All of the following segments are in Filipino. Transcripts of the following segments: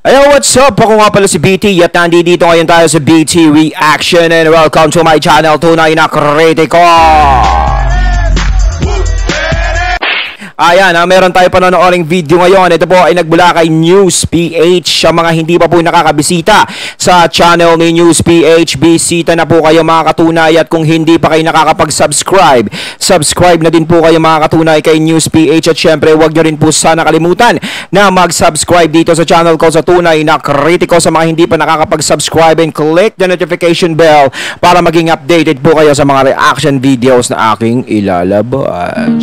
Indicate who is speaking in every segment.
Speaker 1: Ayo, what's up? Ako nga pala si BT at nandito ngayon tayo sa BT Reaction and welcome to my channel, Tunay na Kritiko. Ayan, meron tayo panonooring video ngayon. Ito po ay nagmula kay News PH. Sa mga hindi pa po nakakabisita sa channel ni News PH, bisita na po kayo mga katunay. At kung hindi pa kayo nakakapag-subscribe, subscribe na din po kayo mga katunay kay News PH. At syempre, huwag nyo rin po sana kalimutan na mag-subscribe dito sa channel ko sa Tunay na Kritiko. Sa mga hindi pa nakakapag-subscribe, and click the notification bell para maging updated po kayo sa mga reaction videos na aking ilalabas.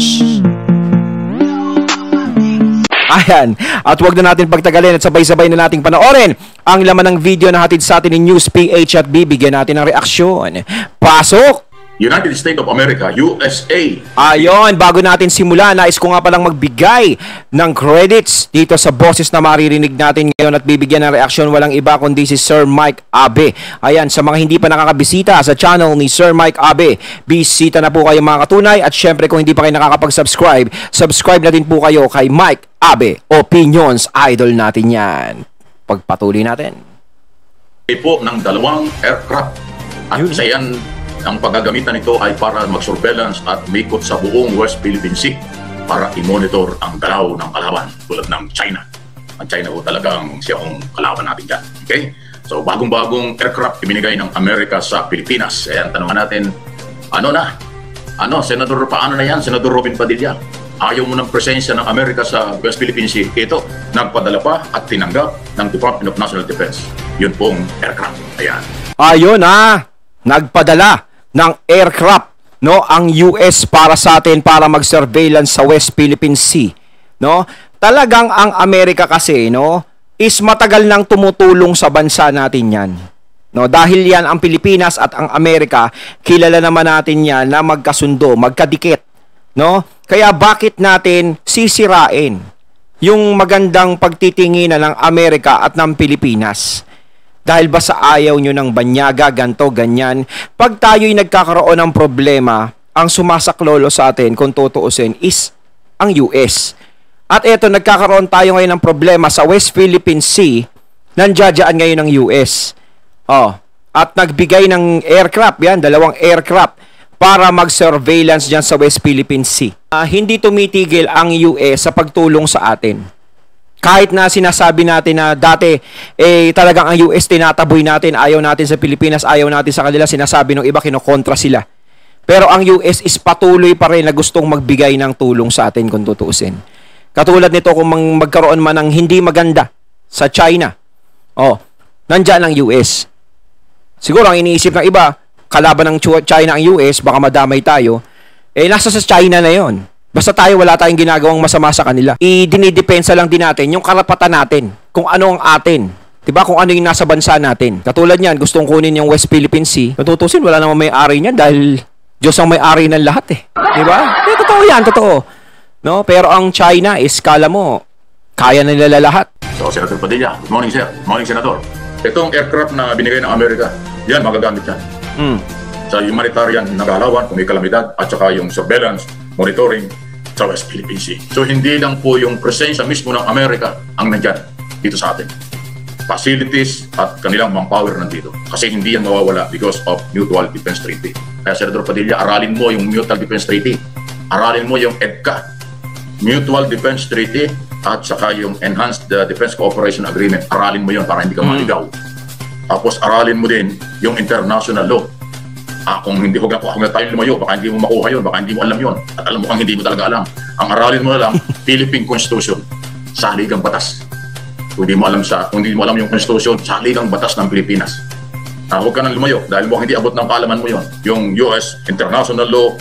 Speaker 1: Ayan, at huwag na natin pagtagalin at sabay-sabay na nating panoorin ang laman ng video na hatid sa atin ni News PH at bibigyan natin ng reaksyon. Pasok!
Speaker 2: United States of America, USA.
Speaker 1: Ayon, bago natin simula, nais ko nga palang magbigay ng credits dito sa boses na maririnig natin ngayon at bibigyan ng reaksyon. Walang iba kundi si Sir Mike Abe. Ayan, sa mga hindi pa nakakabisita sa channel ni Sir Mike Abe, bisita na po kayo mga katunay. At syempre kung hindi pa kayo nakakapag-subscribe, subscribe na din po kayo kay Mike Abe Opinions. Idol natin yan. Pagpatuloy natin.
Speaker 2: Po ng dalawang aircraft. At isa yan, ang paggagamitan nito ay para mag-surveillance at umikot sa buong West Philippine Sea para i-monitor ang galaw ng kalaban tulad ng China. Ang China po talagang siyang kalaban natin dyan. Okay? So bagong-bagong aircraft ibinigay ng Amerika sa Pilipinas. Ayan, tanungan natin, Senador, paano na yan? Senador Robin Padilla, ayaw mo ng presensya ng Amerika sa West Philippine Sea. Ito, nagpadala pa at tinanggap ng Department of National Defense. Yun pong aircraft. Ayan.
Speaker 1: Ayun nagpadala ng aircraft, no, ang US para sa atin para mag-surveillance sa West Philippine Sea, no? Talagang ang Amerika kasi, no, is matagal nang tumutulong sa bansa natin 'yan. No, dahil 'yan ang Pilipinas at ang Amerika, kilala naman natin 'yan na magkasundo, magkadikit, no? Kaya bakit natin sisirain yung magandang pagtitinginan ng Amerika at ng Pilipinas? Dahil ba sa ayaw nyo ng banyaga, ganto, ganyan? Pag tayo'y nagkakaroon ng problema, ang sumasaklolo sa atin, kung tutuusin, is ang US. At eto, nagkakaroon tayo ngayon ng problema sa West Philippine Sea, nandiyadyaan ngayon ng US. At nagbigay ng aircraft, yan, dalawang aircraft, para mag-surveillance dyan sa West Philippine Sea. Hindi tumitigil ang US sa pagtulong sa atin. Kahit na sinasabi natin na dati, talagang ang US tinataboy natin, ayaw natin sa Pilipinas, ayaw natin sa kanila, sinasabi ng iba, kinokontra sila. Pero ang US is patuloy pa rin na gustong magbigay ng tulong sa atin kung tutuusin. Katulad nito kung magkaroon man ng hindi maganda sa China, nandyan ang US. Siguro ang iniisip ng iba, kalaban ng China ang US, baka madamay tayo, nasa sa China na yon. Basta tayo wala tayong ginagawang masama sa kanila. Dinidepensa lang din natin yung karapatan natin. Kung ano ang atin. Diba? Kung ano yung nasa bansa natin. Katulad niyan, gustong kunin yung West Philippine Sea. Natutusin, wala namang may-ari niyan dahil Diyos ang may-ari ng lahat Diba? Totoo yan, totoo. No? Pero ang China is, kala mo, kaya na nila lahat.
Speaker 2: So, Senator Padilla, good morning, sir. Good morning, Senator. Itong aircraft na binigay ng Amerika, yan, magagamit yan. Sa humanitarian na galawan, kung may kalamidad, at saka yung surveillance, monitoring sa West Philippine Sea. So hindi lang po yung presensya mismo ng Amerika ang nandyan dito sa atin. Facilities at kanilang manpower nandito. Kasi hindi yan mawawala because of Mutual Defense Treaty. Kaya Senator Padilla, aralin mo yung Mutual Defense Treaty. Aralin mo yung EDCA, Mutual Defense Treaty, at saka yung Enhanced Defense Cooperation Agreement. Aralin mo yun para hindi ka maligaw. Tapos aralin mo din yung international law. Kung hindi ko tayo lumayo, baka hindi mo makuha yun, baka hindi mo alam yun. At alam mo kang hindi mo talaga alam. Ang aralin mo na lang, Philippine Constitution, saligang batas. Kung hindi mo alam yung Constitution, saligang batas ng Pilipinas. Huwag ka nang lumayo dahil mo hindi abot ng kaalaman mo yun. Yung US, international law,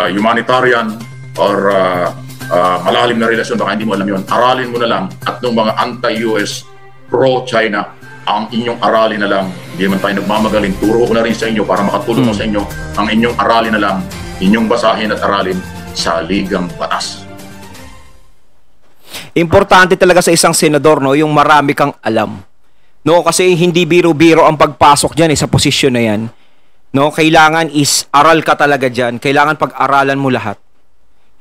Speaker 2: humanitarian, or malalim na relasyon, baka hindi mo alam yun. Aralin mo na lang at nung mga anti-US, pro-China, ang inyong aralin na lang. Hindi naman tayo nagmamagaling. Turo ko na rin sa inyo para makatulong ko sa inyo. Ang inyong aralin na lang, inyong basahin at aralin sa ligang batas.
Speaker 1: Importante talaga sa isang senador, no, yung marami kang alam. No, kasi hindi biro-biro ang pagpasok diyan sa posisyon na 'yan. No, kailangan is aral ka talaga diyan. Kailangan pag-aralan mo lahat.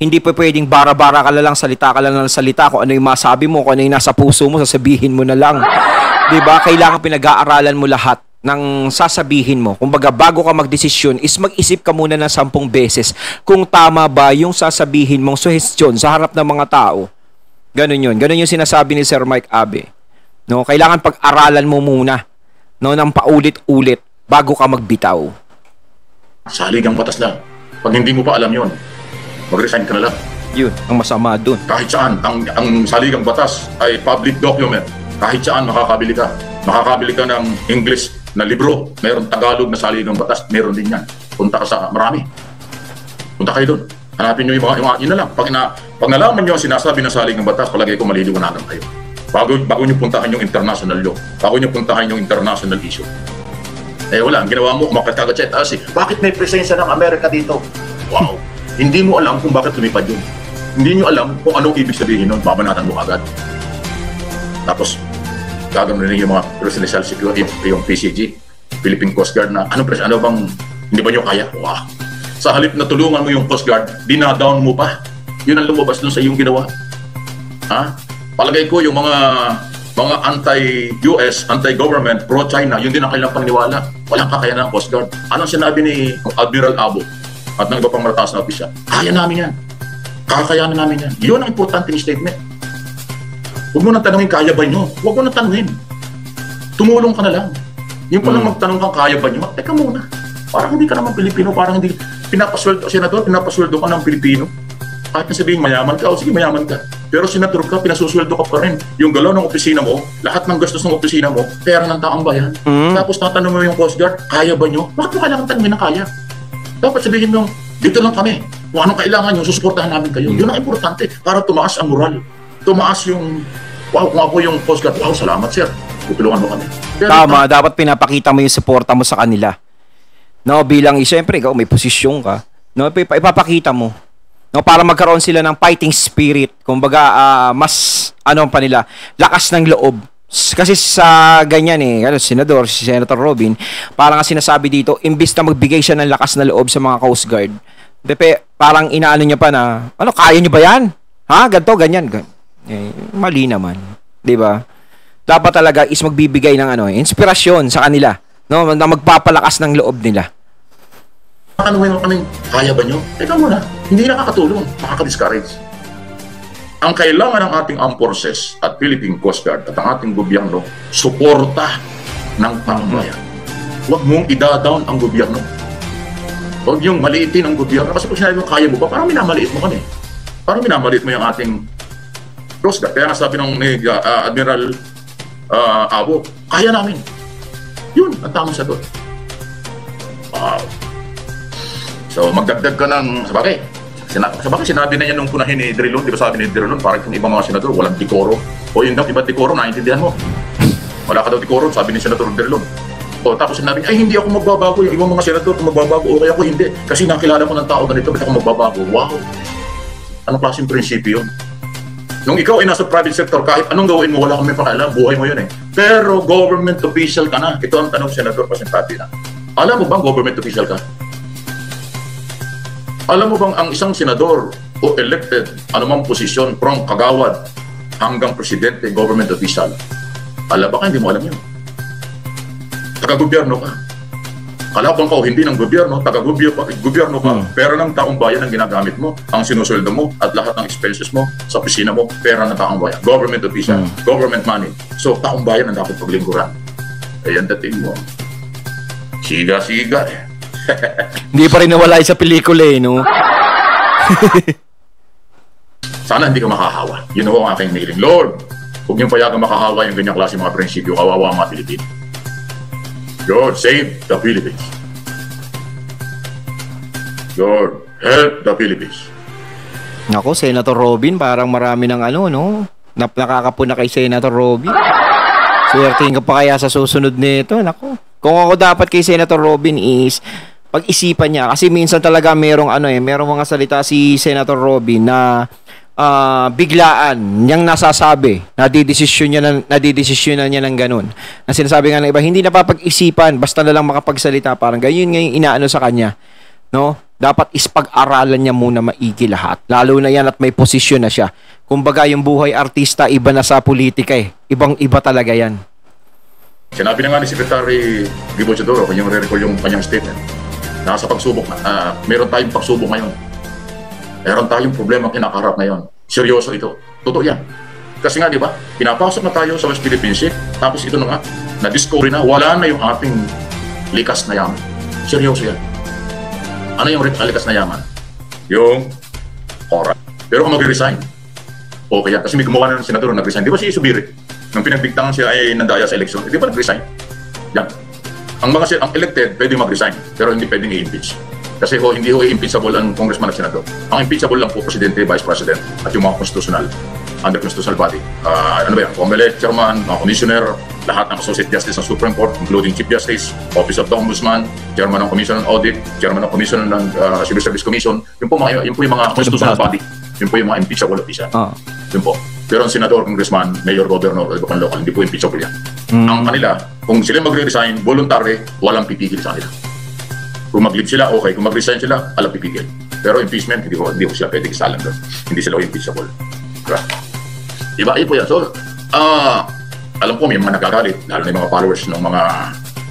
Speaker 1: Hindi pa pwedeng bara-bara ka lang, salita ka lang ng salita. Kung ano yung masabi mo, kung ano yung nasa puso mo, sasabihin mo na lang. 'Di ba? Kailangan pinag-aaralan mo lahat ng sasabihin mo. Kumbaga, bago ka magdesisyon, is mag-isip ka muna ng 10 beses kung tama ba yung sasabihin mong suhestyon sa harap ng mga tao. Ganun yun. Ganun yung sinasabi ni Sir Mike Abe. No? Kailangan pag-aralan mo muna, no, ng paulit-ulit bago ka magbitaw.
Speaker 2: Saligang batas lang. Pag hindi mo pa alam yon, mag-resign ka na lang.
Speaker 1: Yun, ang masama dun.
Speaker 2: Kahit saan, ang saligang batas ay public document. Kahit saan makakabili ka. Makakabili ka ng English na libro. Meron Tagalog na saligang batas. Meron din yan. Punta ka sa marami. Punta kayo dun. Hanapin nyo yung mga yun na lang. Pag nalaman nyo ang sinasabi ng saligang batas, palagay ko maliliwanagan kayo. Bago nyo puntahan yung international law. Bago nyo puntahan yung international issue. Eh wala, ang ginawa mo, umakit agad siya. Bakit may presensya ng Amerika dito? Wow! Hindi mo alam kung bakit lumipad yun. Hindi nyo alam kung anong ibig sabihin nun. Babanatan mo agad. Tapos, gagawin rin yung mga presidential security, yung PCG, Philippine Coast Guard na, ano bang, hindi ba nyo kaya? Wow! Sa halip na tulungan mo yung Coast Guard, dinadown mo pa. Yun ang lumabas dun sa iyong ginawa. Ha? Palagay ko yung mga anti-US, anti-government, pro-China, yun din ang kailang paniniwala. Walang kakayanan ng Coast Guard. Anong sinabi ni Admiral Abo at ng iba pang marataas na opisyal? Kaya namin yan. Kakayanan namin yan. Yun ang importante statement. Huwag mo nang tanungin, kaya ba nyo? Huwag mo nang tanungin. Tumulong ka na lang. Yung palang magtanong kang kaya ba nyo, teka muna. Parang hindi ka naman Pilipino, parang hindi pinapasweldo, senador, pinapasweldo ka ng Pilipino. Kahit na sabihin mayaman ka, o sige mayaman ka. Pero senador ka, pinasusweldo ka pa rin. Yung galaw ng opisina mo, lahat ng gastos ng opisina mo, pera ng taong bayan. Tapos tatanong mo yung Coast Guard, kaya ba nyo? Bakit mo kailangan tanongin na kaya? Dapat sabihin mo, dito lang kami. Kung anong kailangan nyo, susuportahan namin kayo. Yun ang importante para tumaas ang moral. Tumaas yung, wow, kung ako yung Coast Guard, wow, salamat sir. Tutulungan mo kami. Pero,
Speaker 1: tama, dapat pinapakita mo yung suporta mo sa kanila. No, bilang siyempre ikaw may posisyon ka. No, ipapakita mo. No, para magkaroon sila ng fighting spirit. Kumbaga, mas ano pa nila, lakas ng loob. Kasi sa ganyan senador, si Senator Robin, parang nga sinasabi dito, imbis na magbigay siya ng lakas na loob sa mga Coast Guard, parang inaano niya pa na, ano, kaya niyo ba yan? Ha? Ganto, ganyan. Mali naman. 'Di ba? Dapat talaga is magbibigay ng inspirasyon sa kanila, no, na magpapalakas ng loob nila.
Speaker 2: ano mo kaming kaya ba nyo? Teka muna, hindi nakakatulong, nakaka-discourage. Ang kailangan ng ating armed forces at Philippine Coast Guard at ang ating gobyerno, suporta ng pambayan. Huwag mong ida-down ang gobyerno. Huwag yung maliitin ang gobyerno. Kasi pag sinabi mo, kaya mo ba? Parang minamaliit mo kami. Parang minamaliit mo yung ating Coast Guard. Kaya nga sabi ng Admiral Abo, kaya namin. Yun, ang tamang sagot. Wow. So, magdagdag ka ng, sabagay sinabi na yan nung punahin ni Drilon, di ba sabi ni Drilon, parang yung ibang mga senador, walang dekoro. O yun daw, iba dekoro, naiintindihan mo. Wala ka daw dekoro, sabi ni Senator Drilon. O tapos sinabi, ay hindi ako magbabago, yung ibang mga senador kung magbabago, o kaya ako hindi. Kasi nakilala ko ng tao ganito, ba't ako magbabago? Wow! Anong klaseng prinsipyo yun? Nung ikaw ay nasa private sector, kahit anong gawin mo, wala kang may pakialam, buhay mo yun eh. Pero government official ka na. Ito ang tanong Senator Pasempati na. Alam mo bang government official ka? Alam mo bang ang isang senador o elected, anumang posisyon, from kagawad hanggang presidente, government official, alam ba ka, hindi mo alam yun. Taga-gobyerno ka. Kalaban ka o hindi ng gobyerno, taga-gobyerno ka, pera ng taong bayan ang ginagamit mo, ang sinusweldo mo, at lahat ng expenses mo sa opisina mo, pera ng taong bayan. Government official, government money. So, taong bayan ang dapat paglingkuran. Ayan dating mo. Siga-siga eh.
Speaker 1: Hindi pa rin nawala sa pelikula eh, no?
Speaker 2: Sana hindi ka makahawa. Yun ang aking nailing. Lord, huwag niyong payagang makahawa yung ganyang klase mga prinsipyo. Kawawa ang mga Pilipino. Lord, save the Philippines. Lord, help the Philippines.
Speaker 1: Nako, Senator Robin, parang marami ng no? Nakakapuna kay Senator Robin. Swertein ka pa kaya sa susunod nito, nako. Kung ako dapat kay Senator Robin is pag-isipan niya kasi minsan talaga merong mga salita si Senator Robin na biglaan niyang nasasabi, nadidesisyonan niya ng ganun. Na sinasabi nga ng iba, hindi napapag-isipan basta na lang makapagsalita, parang ganyan yung inaano sa kanya, no? dapat ispag-aralan niya muna maigi lahat. Lalo na yan at may posisyon na siya. Kumbaga yung buhay artista, iba na sa politika eh. Ibang-iba talaga yan.
Speaker 2: Sinabi na nga ni Secretary Gibo Chodoro, kung yung re-recall yung kanyang statement, nasa pagsubok na, meron tayong pagsubok ngayon. Meron tayong problema kinakaharap ngayon. Seryoso ito. Totoo yan. Kasi nga, di ba, pinapasok na tayo sa West Philippine Sea, tapos ito na nga, na-discovery na, wala na yung ating likas na yaman. Seryoso yan. Ano yung likas na yaman? Yung oras. Pero kung mag-resign, okay yan. Kasi may gumawa na ng senador na nag-resign. Di ba si Subiri? Nung pinagbigtangan siya ay nandaya sa eleksyon, di ba nag-resign? Yan. Ang elected, pwede mag-resign, pero hindi pwedeng i-impeach. Kasi hindi i-impeachable ang congressman at senador. Ang impeachable lang po presidente, vice president, at yung mga constitutional, under constitutional body. Ano ba yan? Comelec, chairman, mga commissioner, lahat ng associate justice ng Supreme Court, including Chief Justice, Office of the Ombudsman, chairman ng Commission on Audit, chairman ng Commission ng Civil Service Commission, yun po yung mga constitutional body. Yun po yung mga impeachable official. Yun po. Pero ang senador, congressman, mayor, governor, o ibang local, hindi po impeachable yan. Ang kanila, kung sila magre-resign, voluntary, walang pipigil sa kanila. Kung mag-leave sila, okay. Kung mag-resign sila, alam pipigil. Pero impeachment, hindi ko sila pwede isalang doon. Hindi sila impeachable. Diba? Diba? Ipo yan. So, alam ko may mga nagagalit, lalo na yung mga followers ng mga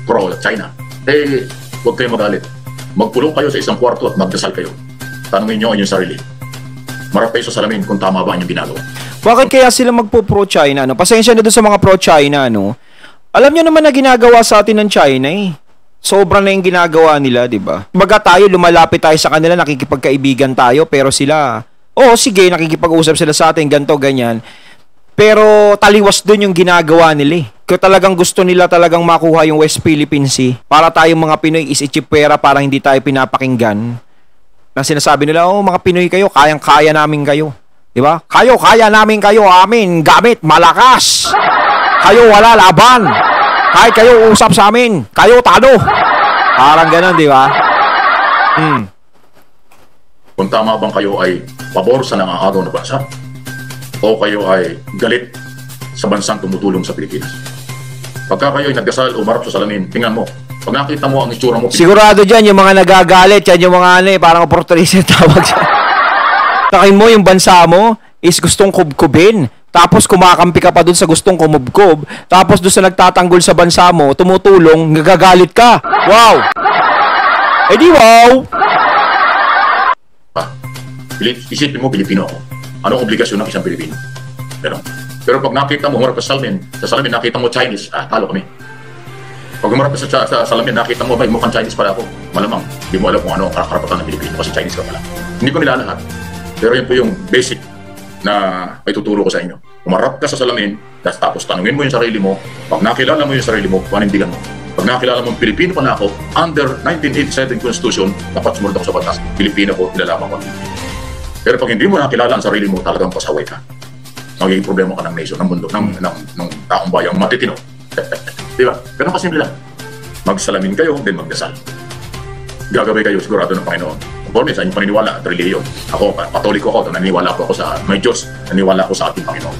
Speaker 2: pro-China. Eh, huwag kayong magalit. Magpulong kayo sa isang kwarto at magdasal kayo. Tanungin nyo ang inyong sarili. Marap kayo sa salamin kung tama ba ang inyong ginagawa. Bakit
Speaker 1: kaya sila magpo-pro-China? No? Pasensya na doon sa mga pro-China. No? Alam nyo naman na ginagawa sa atin ng China eh. Sobrang na yung ginagawa nila, di ba? Baga tayo, lumalapit tayo sa kanila, nakikipagkaibigan tayo, pero sila, sige, nakikipag-usap sila sa atin, ganto ganyan. Pero taliwas dun yung ginagawa nila eh. Kung talagang gusto nila talagang makuha yung West Philippine Sea, para tayong mga Pinoy is-ichip pera para hindi tayo pinapakinggan. Na sinasabi nila, mga Pinoy kayo, kayang-kaya namin kayo. Di ba? Kaya namin kayo, amin, gamit, malakas. Kayo wala laban. Kahit kayo usap sa amin, kayo talo. Parang ganun, di ba?
Speaker 2: Kung tama bang kayo ay pabor sa nangangagaw na bansa, o kayo ay galit sa bansang tumutulong sa Pilipinas. Pagka kayo ay nagdasal o marap sa salamin, tingnan mo. Pag nakita mo ang itsura mo...
Speaker 1: Sigurado dyan, yung mga nagagalit, yan yung mga parang opportunist tawag siya. Takin mo, yung bansa mo is gustong kubkubin. Tapos kumakampi ka pa dun sa gustong kumubkob. Tapos dun sa nagtatanggol sa bansa mo, tumutulong, nagagalit ka. Wow! Eh di wow!
Speaker 2: Isipin mo, Pilipino ako. Anong obligasyon ng isang Pilipino? Pero pag nakita mo, humarap ka sa salamin, nakita mo Chinese, talo kami. Pag humarap ka sa salamin, nakita mo, mukhang Chinese pala ako. Malamang, hindi mo alam kung ano ang karapatan ng Pilipino kasi Chinese ka pala. Hindi ko nilalahat. Pero yan po yung basic na may tuturo ko sa inyo. Umarap ka sa salamin, tapos tanungin mo yung sarili mo. Pag nakilala mo yung sarili mo, panindigan mo. Pag nakilala mo, Pilipino pa na ako, under 1987 Constitution, dapat sumunod ako sa batas. Pilipino ko, nilalaman ko. Pero pag hindi mo nakilala ang sarili mo, talagang pasaway ka. Magiging problema ka ng nation, ng mundo, ng taong bayang matitino. Di ba? Pero kasimple lang. Magsalamin kayo, then magdasal. Gagabay kayo sigurado ng Panginoon. Conforme sa inyong paniniwala at reliyon. Ako, Katoliko ako, naniniwala ako sa may Diyos, naniniwala ako sa ating Panginoon.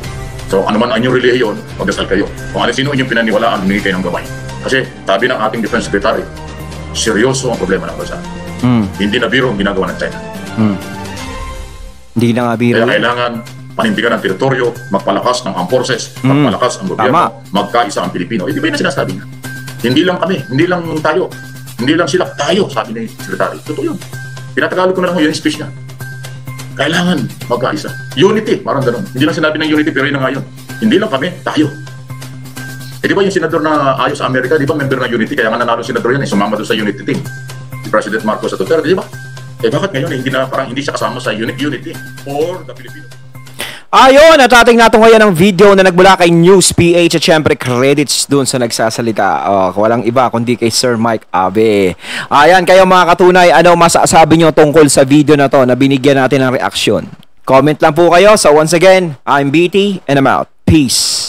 Speaker 2: So, ano man ang inyong reliyon, magdasal kayo. Kung ano sino inyong pinaniwalaan, humingi kayo ng gabay. Kasi, sabi ng ating Defense Secretary, seryoso ang problema ng bansa. Hindi na biro ang ginagawa ng China.
Speaker 1: Hindi na nga biro.
Speaker 2: Kaya kailangan panindigan ang teritoryo, magpalakas ng armed forces, magpalakas ang gobyerno, magkaisa ang Pilipino. Di ba yun ang sinasabi niya? Hindi lang kami, hindi lang tayo, hindi lang sila, tayo, sabi ni Secretary. Totoo yun. Pinatagalog ko na lang yung speech niya. Kailangan magkaisa. Unity, parang ganun. Hindi lang sinabi ng unity, pero yun na nga yun. Hindi lang kami, tayo. Di ba yung senador na ayos sa Amerika, di ba member ng unity, kaya nga nanalo senador yan, sumama doon sa unity team. Si President Marcos at Duterte, di ba? Bakit ngayon, hindi siya kasama sa unity or the Filipino?
Speaker 1: Ayun, natating natin ngayon ang video na nagmula kay News PH at syempre credits dun sa nagsasalita. Walang iba kundi kay Sir Mike Abe. Ayan, kayo mga katunay, ano masasabi nyo tungkol sa video na to na binigyan natin ng reaksyon? Comment lang po kayo. So once again, I'm BT and I'm out. Peace.